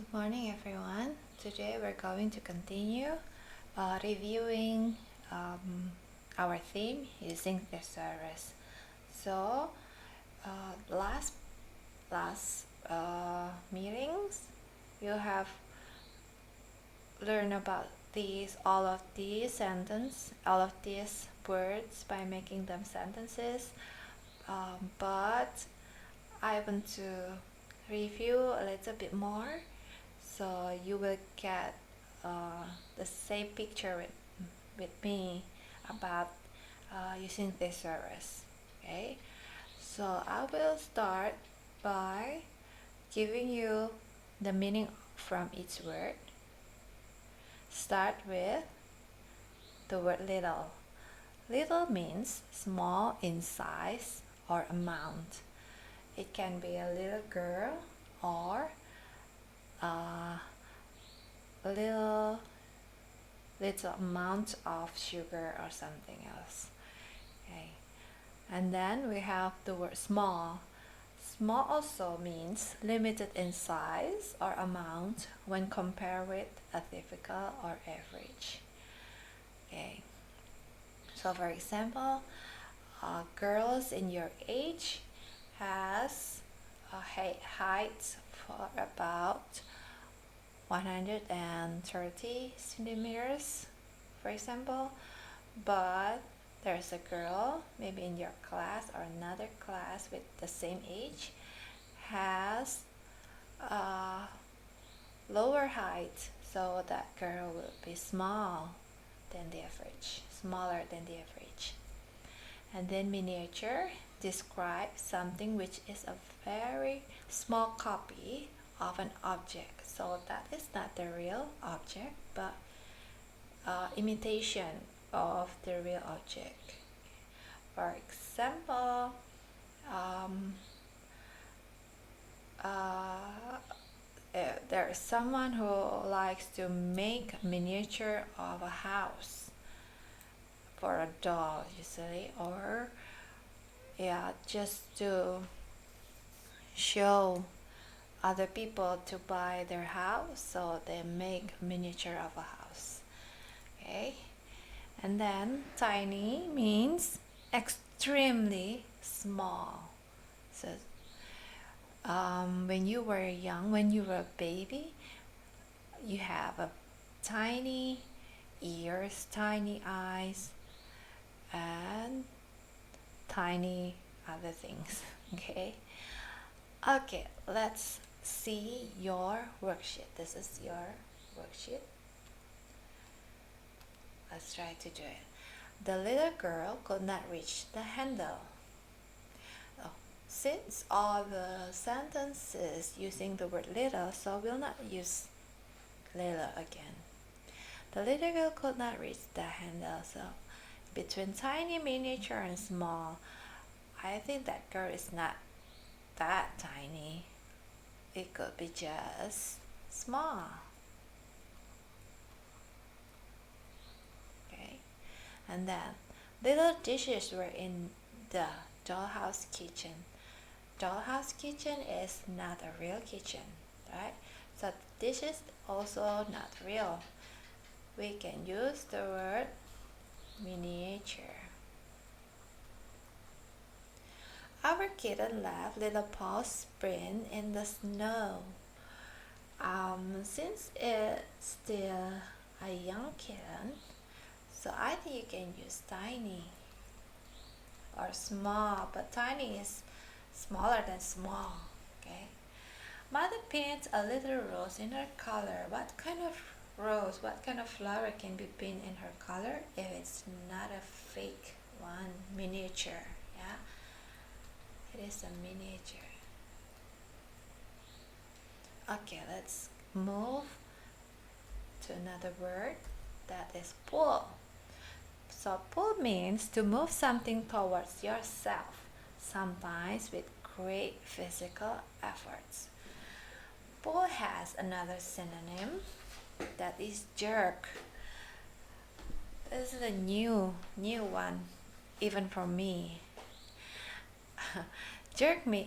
Good morning, everyone. Today we're going to continue reviewing our theme using Thesaurus. So, last meetings, you have learned about all of these words by making them sentences. But I want to review a little bit more, so you will get the same picture with me about using thesaurus. Okay, so I will start by giving you the meaning from each word. Start with the word little. Little means small in size or amount. It can be a little girl or a little amount of sugar or something else. Okay, and then we have the word small. Small also means limited in size or amount when compared with a typical or average. Okay, so for example, girls in your age has a height for about 130 centimeters, for example, but there's a girl maybe in your class or another class with the same age has a lower height, so that girl will be smaller than the average. And then miniature describes something which is a very small copy of an object, so that is not the real object but imitation of the real object. For example, there is someone who likes to make a miniature of a house for a doll usually, or just to show other people to buy their house, so they make a miniature of a house. Okay, and then tiny means extremely small. So when you were young, when you were a baby, you have a tiny ears, tiny eyes, and tiny other things. Okay, let's see your worksheet. This is your worksheet. Let's try to do it. The little girl could not reach the handle. Since all the sentences using the word little, so we'll not use little again. The little girl could not reach the handle, so between tiny, miniature, and small, I think that girl is not that tiny. It could be just small. Okay, and then little dishes were in the dollhouse kitchen. Dollhouse kitchen is not a real kitchen, right? So this is also not real. We can use the word miniature. Our kitten left little paws sprint in the snow. Since it's still a young kitten, so I think you can use tiny or small, but tiny is smaller than small. Okay, Mother paints a little rose in her color. What kind of rose, what kind of flower can be painted in her color if it's not a fake one? Miniature. Yeah, it is a miniature. Okay, let's move to another word, that is pull. So pull means to move something towards yourself, sometimes with great physical efforts. Pull has another synonym, that is jerk. This is a new one, even for me.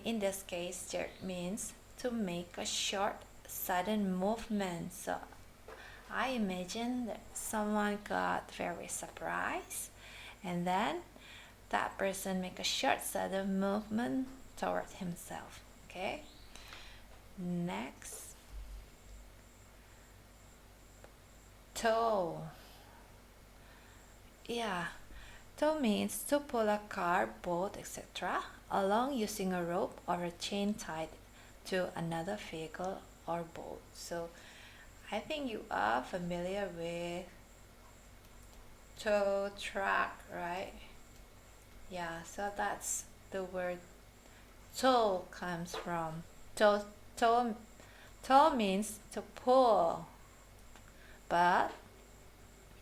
In this case, jerk means to make a short sudden movement. So I imagine that someone got very surprised, and then that person make a short sudden movement toward himself. Okay. Next, tow. Yeah, tow means to pull a car, boat, etc. along using a rope or a chain tied to another vehicle or boat. So I think you are familiar with tow truck, right? Yeah, so that's the word tow comes from. Tow, tow, tow means to pull, but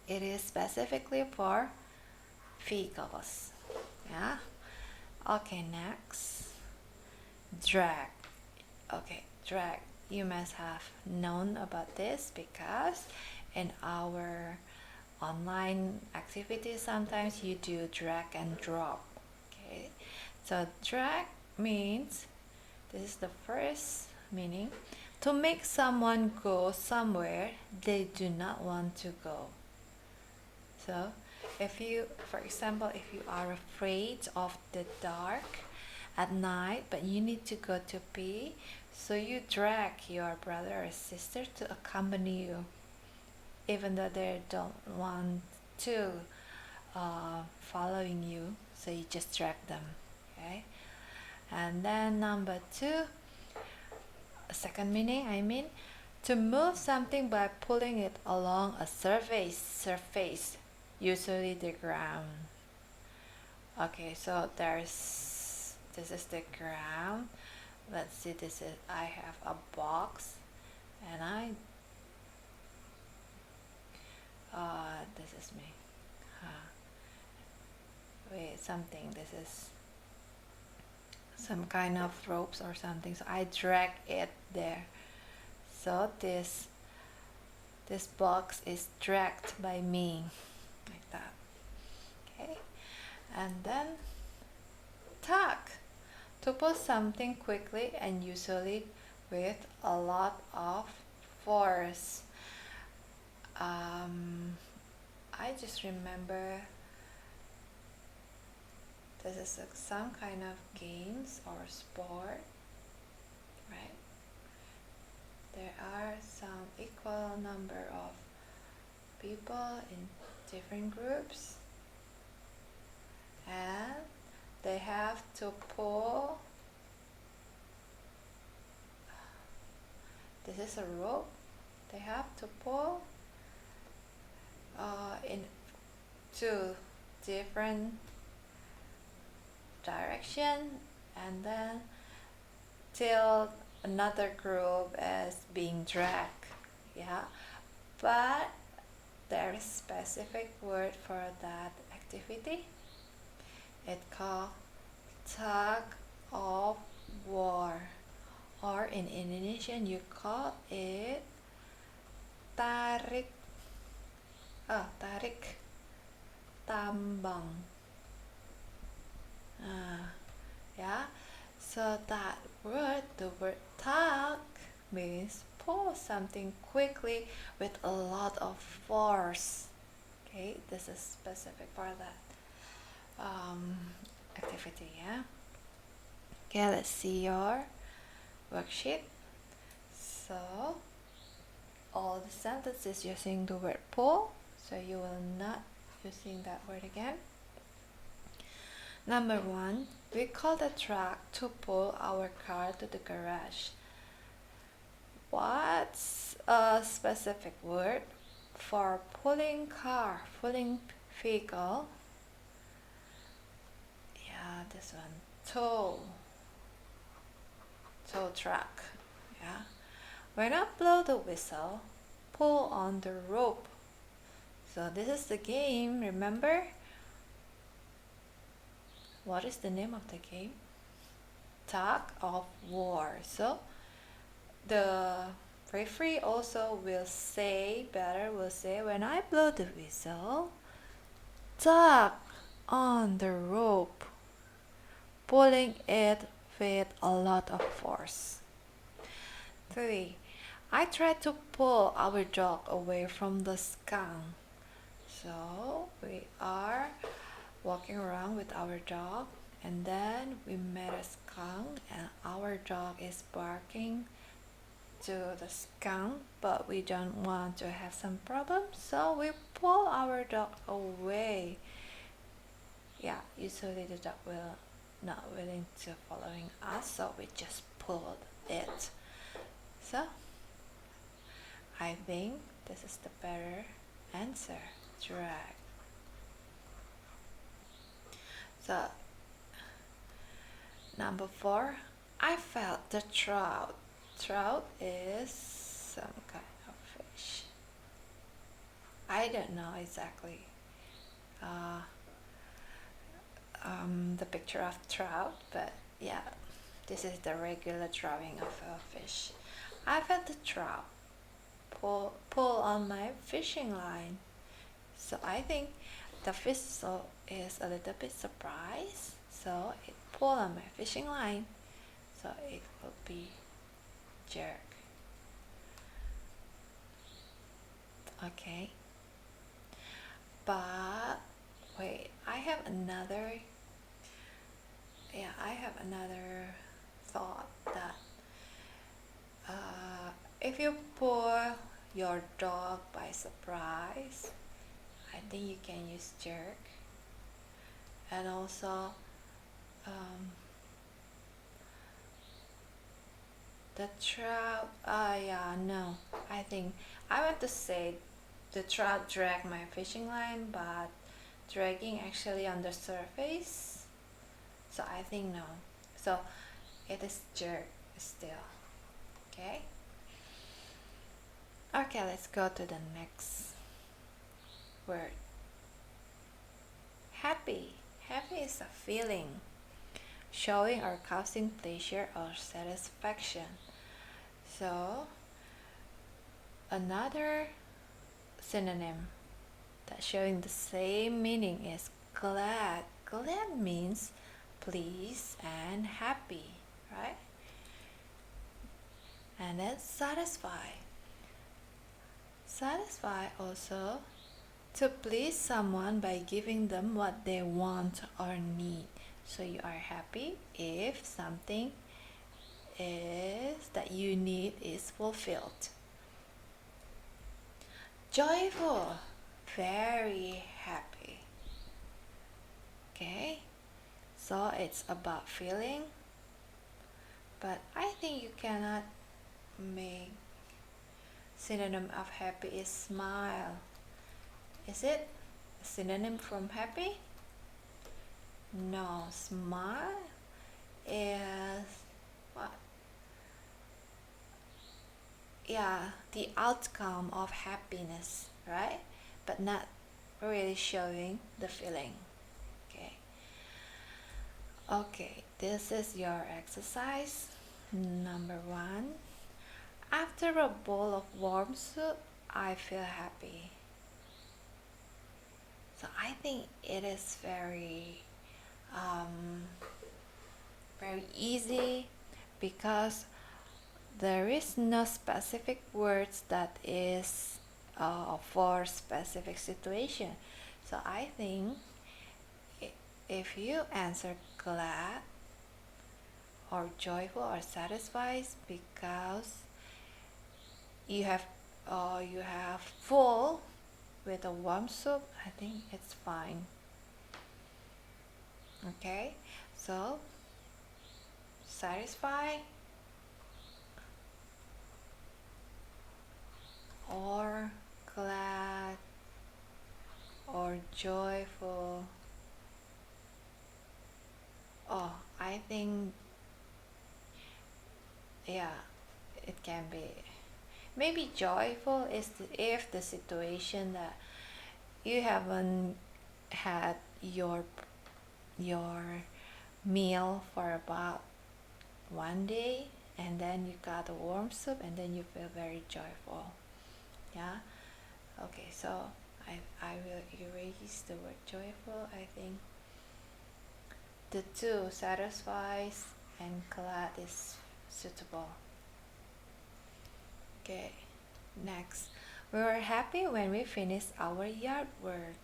it is specifically for vehicles. Yeah. Okay, next. Drag. Okay, drag. You must have known about this because in our online activities sometimes you do drag and drop. Okay. So drag means, this is the first meaning, to make someone go somewhere they do not want to go. So if you, for example, if you are afraid of the dark at night but you need to go to pee, so you drag your brother or sister to accompany you even though they don't want to following you, so you just drag them. Okay. And then number two, second meaning, I mean, to move something by pulling it along a surface, usually the ground. Okay, so this is the ground. Let's see, I have a box, and this is me. Wait, this is some kind of ropes or something, so I drag it there. So this box is dragged by me, like that. Okay. And then tug, to pull something quickly and usually with a lot of force. I just remember this is some kind of games or sport, right? There are some equal number of people in different groups, and they have to pull. This is a rope. They have to pull in two different direction, and then till another group is being dragged. Yeah, but there is specific word for that activity. It's called tug of war, or in Indonesian you call it tarik tambang. Yeah, so that word, the word tug, means pull something quickly with a lot of force. Okay, this is specific for that activity. Yeah. Okay, let's see your worksheet. So all the sentences using the word pull, so you will not using that word again. Number one, we call the truck to pull our car to the garage. What's a specific word for pulling car, pulling vehicle? Yeah, this one, tow truck. Yeah. When I blow the whistle, pull on the rope. So this is the game, remember? What is the name of the game? Tug of war. So the referee also will say, when I blow the whistle, tug on the rope, pulling it with a lot of force. 3. I tried to pull our dog away from the skunk. So we are walking around with our dog, and then we met a skunk, and our dog is barking to the skunk, but we don't want to have some problems, so we pull our dog away. Yeah, usually the dog will not willing to following us, so we just pulled it. So I think this is the better answer. Drag. So number 4, I felt the trout. Trout is some kind of fish. I don't know exactly the picture of trout, but yeah, this is the regular drawing of a fish. I felt the trout pull on my fishing line. So I think the fish is a little bit surprised, so it pulled on my fishing line. So it will be jerk. Okay. But wait, I have another thought that if you pull your dog by surprise, I think you can use jerk. And also the trout, yeah, no, I think I want to say the trout dragged my fishing line, but dragging actually on the surface, so I think no. So it is jerk still. Okay. Okay, let's go to the next word. Happy. Happy is a feeling, showing or causing pleasure or satisfaction. So another synonym that showing the same meaning is glad. Glad means pleased and happy, right? And then satisfy. Satisfy also to please someone by giving them what they want or need. So you are happy if something is that you need is fulfilled. Joyful, very happy. Okay, so it's about feeling, but I think you cannot make synonym of happy is smile. Is it a synonym from happy? No, smile is what? Yeah, the outcome of happiness, right? But not really showing the feeling. Okay, this is your exercise. Number 1. After a bowl of warm soup, I feel happy. So I think it is very easy, because there is no specific words that is for specific situation. So I think if you answer glad or joyful or satisfied because you have full with a warm soup, I think it's fine. Okay, so satisfied or glad or joyful. Oh, I think, yeah, it can be. Maybe joyful is if the situation that you haven't had your meal for about 1 day, and then you got a warm soup, and then you feel very joyful. Yeah. Okay, so I will erase the word joyful. I think the two, satisfies and glad, is suitable. Okay, next. We were happy when we finished our yard work.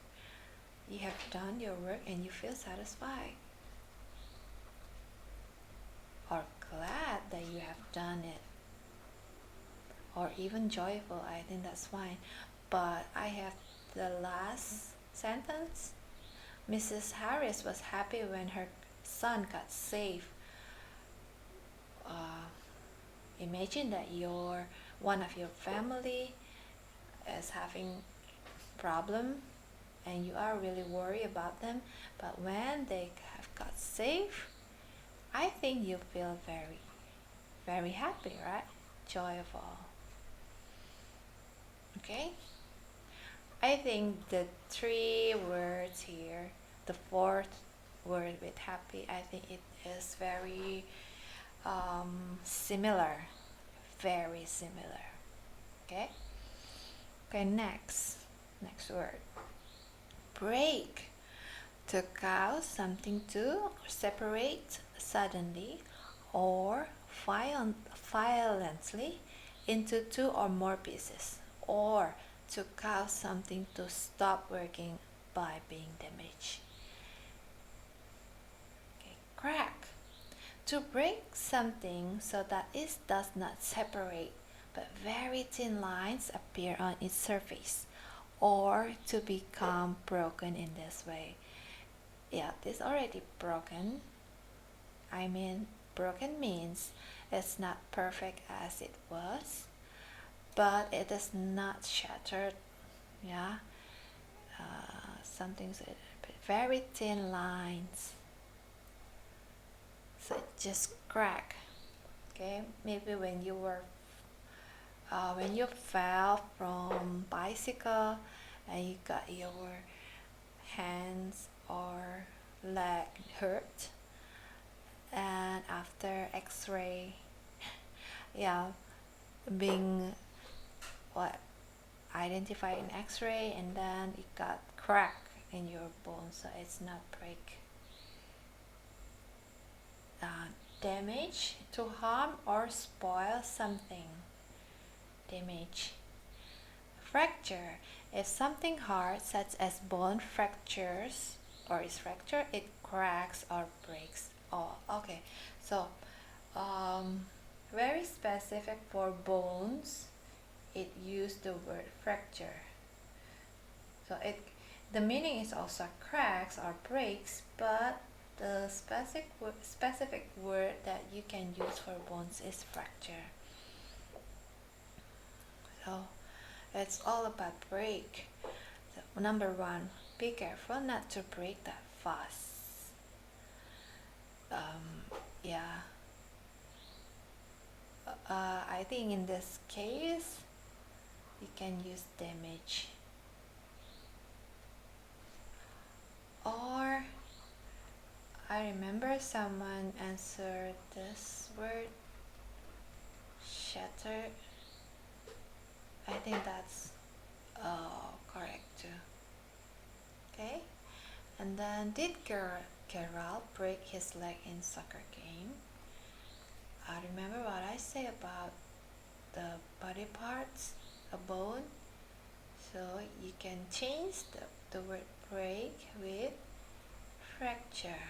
You have done your work and you feel satisfied or glad that you have done it, or even joyful. I think that's fine. But I have the last sentence. Mrs. Harris was happy when her son got safe. Uh, Imagine that one of your family is having problem and you are really worried about them, but when they have got safe, I think you feel very, very happy, right? Joyful. Okay? I think the three words here, the fourth word with happy, I think it is very similar. Very similar. Okay? Okay, next word. Break. To cause something to separate suddenly or violently into two or more pieces, or to cause something to stop working by being damaged. Okay, crack. To break something so that it does not separate, but very thin lines appear on its surface, or to become broken in this way. Yeah, this already broken. I mean, broken means it's not perfect as it was, but it is not shattered. Yeah, something's very thin lines, so it just crack. Okay, maybe when you fell from bicycle and you got your hands or leg hurt, and after x-ray, yeah, being what identified in x-ray, and then it got crack in your bone, so it's not break. Damage, to harm or spoil something. Damage. Fracture, if something hard such as bone fractures or is fractured, it cracks or breaks. Oh, okay, so very specific for bones, it used the word fracture. So the meaning is also cracks or breaks, but the specific word that you can use for bones is fracture. So it's all about break. So number one, be careful not to break that fast. Yeah. I think in this case, you can use damage. Or I remember someone answered this word, shattered. I think that's correct too. Okay, and then did Gerald break his leg in soccer game? I remember what I say about the body parts, a bone. So you can change the word break with fracture.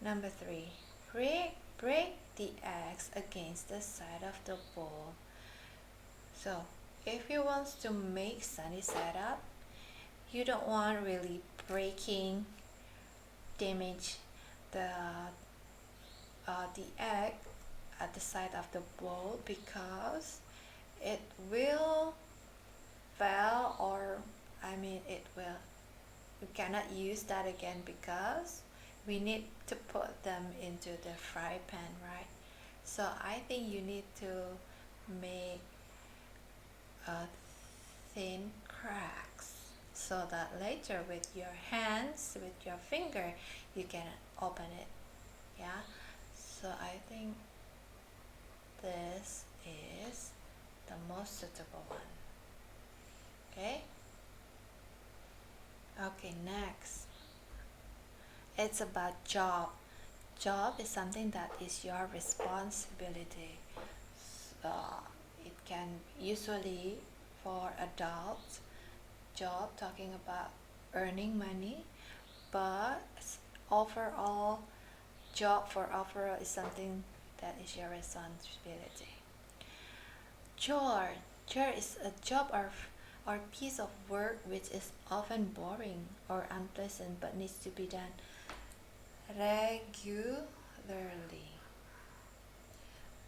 Number three, break the X against the side of the ball. So if you want to make sunny side up, you don't want really breaking, damage the egg at the side of the ball, because it will fail, or I mean we cannot use that again because we need to put them into the fry pan, right? So I think you need to make thin cracks so that later with your hands, with your finger, you can open it. Yeah, so I think this is the most suitable one. Okay, next, it's about job. Job is something that is your responsibility. Uh, it can usually for adults, job talking about earning money, but overall, job for overall is something that is your responsibility. Chore. Chore is a job or piece of work which is often boring or unpleasant but needs to be done regularly.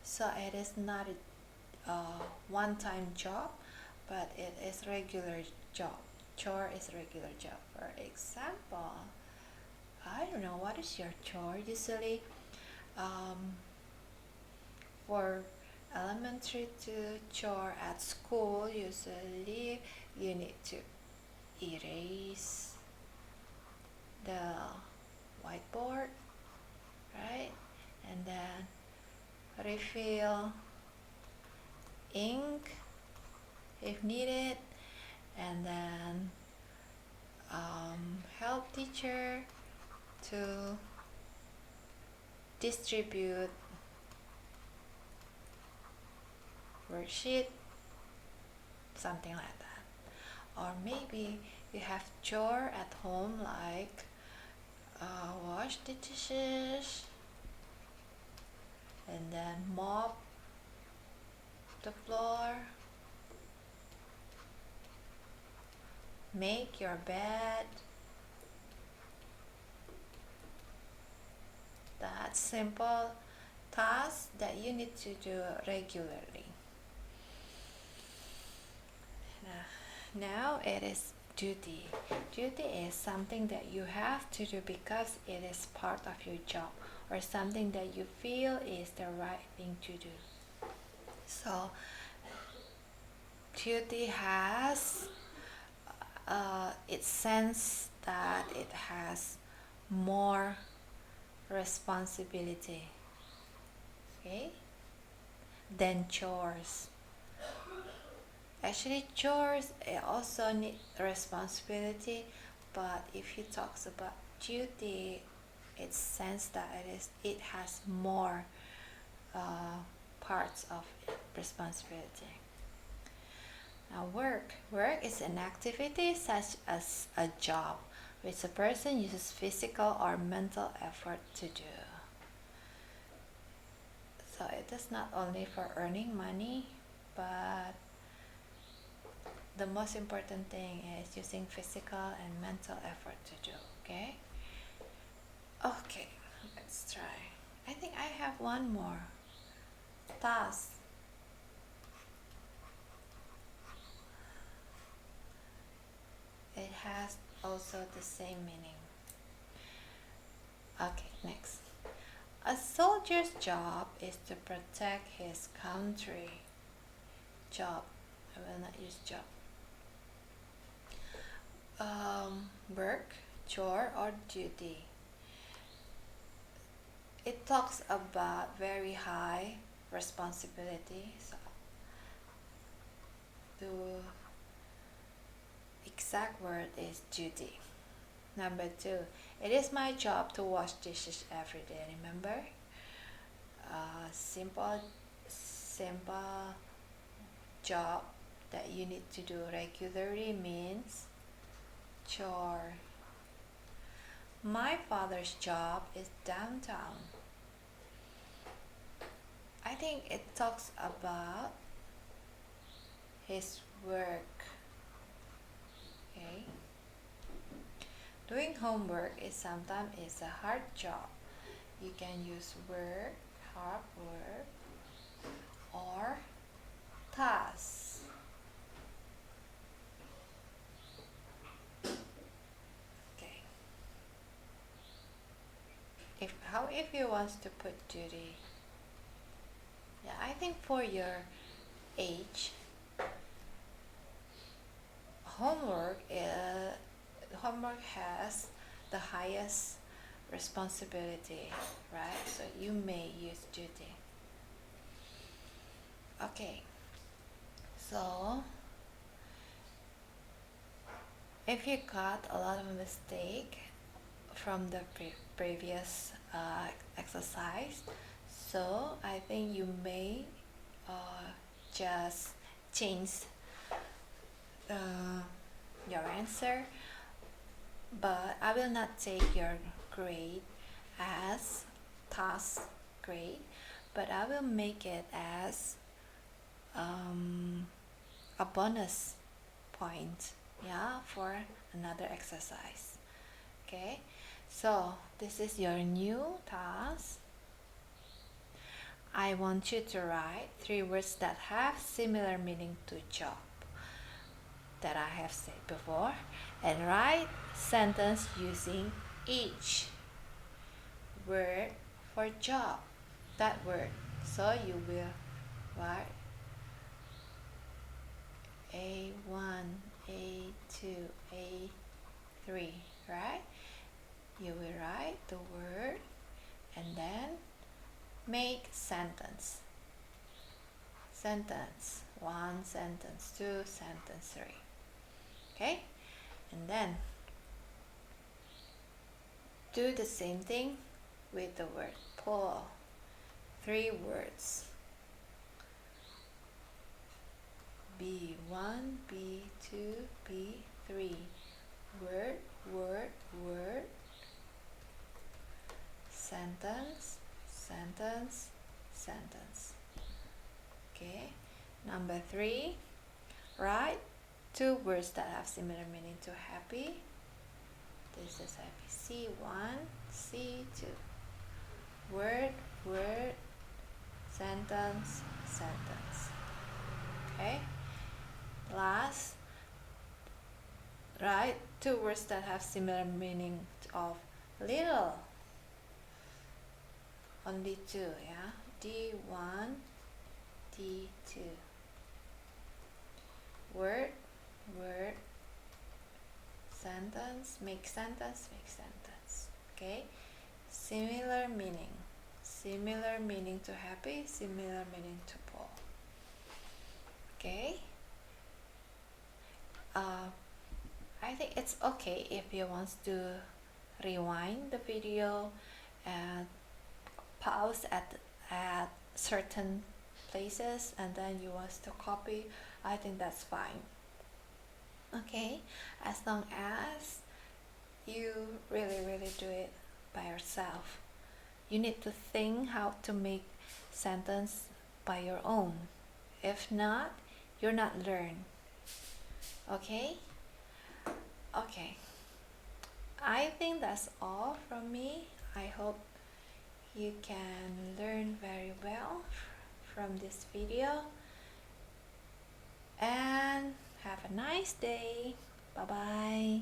So it is not a one-time job, but it is regular job. Chore is regular job. For example, I don't know what is your chore usually. Um, for elementary to chore at school, usually you need to erase the whiteboard, right? And then refill ink if needed, and then help teacher to distribute worksheet, something like that. Or maybe you have chore at home like wash the dishes and then mop the floor, make your bed. That's simple tasks that you need to do regularly. Now it is duty. Duty is something that you have to do because it is part of your job or something that you feel is the right thing to do. So duty has its sense that it has more responsibility, okay, than chores. Actually, chores also need responsibility, but if you talk about duty, it sense that it has more parts of responsibility. Now, work is an activity such as a job, which a person uses physical or mental effort to do. So it is not only for earning money, but the most important thing is using physical and mental effort to do. Okay, let's try. I think I have one more task. It has also the same meaning. Okay, next. A soldier's job is to protect his country. Job. I will not use job. Work, chore, or duty. It talks about very high responsibility. So the exact word is duty. Number 2, it is my job to wash dishes every day. Remember? Simple job that you need to do regularly means chore. My father's job is downtown. I think it talks about his work. Okay. Doing homework is sometimes a hard job. You can use work, hard work, or task. Okay. If you want to put duty? Yeah, I think for your age, homework has the highest responsibility, right? So you may use duty. Okay, so if you got a lot of mistake from the previous exercise, so I think you may just change your answer, but I will not take your grade as task grade, but I will make it as a bonus point, yeah, for another exercise. Okay, so this is your new task. I want you to write 3 words that have similar meaning to job that I have said before, and write sentence using each word for job, that word. So you will write A1, A2, A3, right? You will write the word and then make sentence. Sentence 1, sentence 2, sentence 3. Okay? And then do the same thing with the word pull. 3 words. B1, B2, B3. Word, word, word. Sentence, sentence, sentence. Okay. Number 3, write 2 words that have similar meaning to happy. This is happy. C1, C2. Word, word, sentence, sentence. Okay. Last, write 2 words that have similar meaning of little. Only 2, yeah. D1, D2. Word, word, sentence, make sentence, make sentence. Okay. Similar meaning. Similar meaning to happy, similar meaning to Paul. Okay. I think it's okay if you want to rewind the video and pause at certain places and then you want to copy. I think that's fine. Okay, as long as you really do it by yourself. You need to think how to make sentence by your own. If not, you're not learn. Okay? Okay. I think that's all from me. I hope you can learn very well from this video. And have a nice day. Bye bye.